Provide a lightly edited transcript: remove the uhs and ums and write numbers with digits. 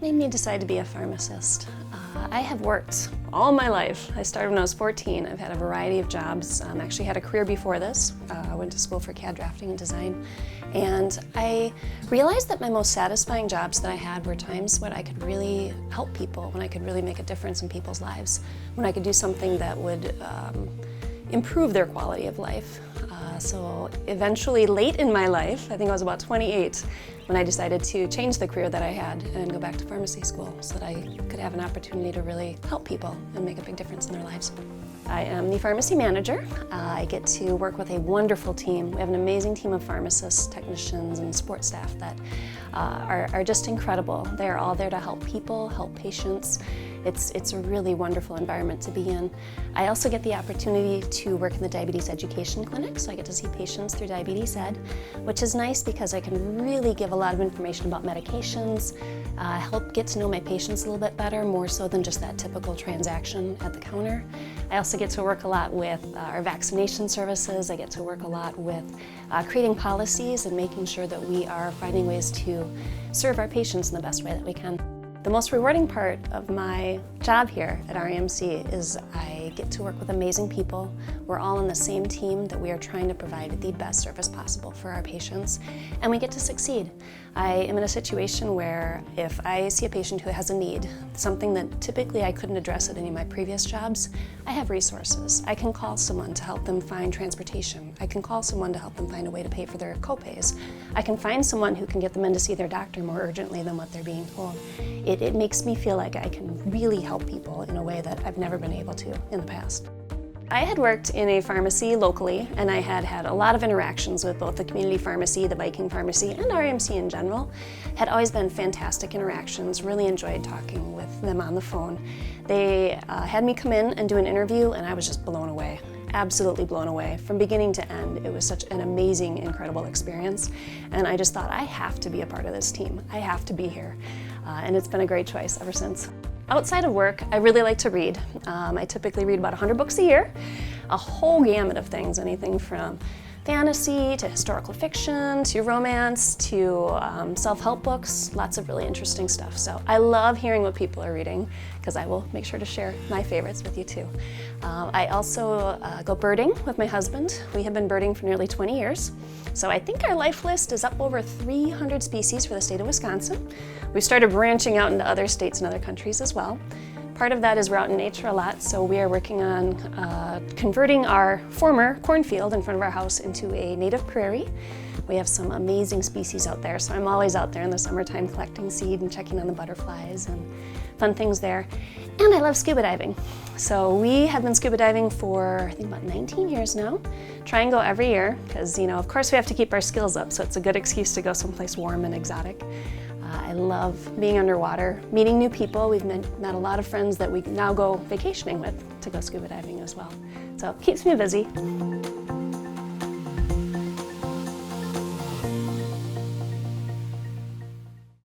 made me decide to be a pharmacist? I have worked all my life. I started when I was 14. I've had a variety of jobs. Actually had a career before this. I went to school for CAD drafting and design. And I realized that my most satisfying jobs that I had were times when I could really help people, when I could really make a difference in people's lives, when I could do something that would improve their quality of life. So eventually, late in my life, I think I was about 28, when I decided to change the career that I had and go back to pharmacy school so that I could have an opportunity to really help people and make a big difference in their lives. I am the pharmacy manager. I get to work with a wonderful team. We have an amazing team of pharmacists, technicians, and support staff that are just incredible. They are all there to help people, help patients. It's a really wonderful environment to be in. I also get the opportunity to work in the diabetes education clinic, so I get to see patients through diabetes ed, which is nice because I can really give a lot of information about medications, help get to know my patients a little bit better, more so than just that typical transaction at the counter. I also get to work a lot with our vaccination services. I get to work a lot with creating policies and making sure that we are finding ways to serve our patients in the best way that we can. The most rewarding part of my job here at REMC is I get to work with amazing people. We're all on the same team that we are trying to provide the best service possible for our patients, and we get to succeed. I am in a situation where if I see a patient who has a need, something that typically I couldn't address at any of my previous jobs, I have resources. I can call someone to help them find transportation. I can call someone to help them find a way to pay for their co-pays. I can find someone who can get them in to see their doctor more urgently than what they're being told. It makes me feel like I can really help people in a way that I've never been able to in the past. I had worked in a pharmacy locally, and I had had a lot of interactions with both the community pharmacy, the Viking pharmacy, and REMC in general. Had always been fantastic interactions, really enjoyed talking with them on the phone. They had me come in and do an interview, and I was just blown away. Absolutely blown away. From beginning to end, it was such an amazing, incredible experience. And I just thought, I have to be a part of this team. I have to be here. And it's been a great choice ever since. Outside of work, I really like to read. I typically read about 100 books a year, a whole gamut of things, anything from fantasy to historical fiction to romance to self-help books, lots of really interesting stuff. So I love hearing what people are reading because I will make sure to share my favorites with you too. I also go birding with my husband. We have been birding for nearly 20 years. So I think our life list is up over 300 species for the state of Wisconsin. We've started branching out into other states and other countries as well. Part of that is we're out in nature a lot, so we are working on converting our former cornfield in front of our house into a native prairie. We have some amazing species out there, so I'm always out there in the summertime collecting seed and checking on the butterflies and fun things there. And I love scuba diving. So we have been scuba diving for, I think, about 19 years now. Try and go every year, because, you know, of course we have to keep our skills up, so it's a good excuse to go someplace warm and exotic. I love being underwater, meeting new people. We've met a lot of friends that we now go vacationing with to go scuba diving as well. So it keeps me busy.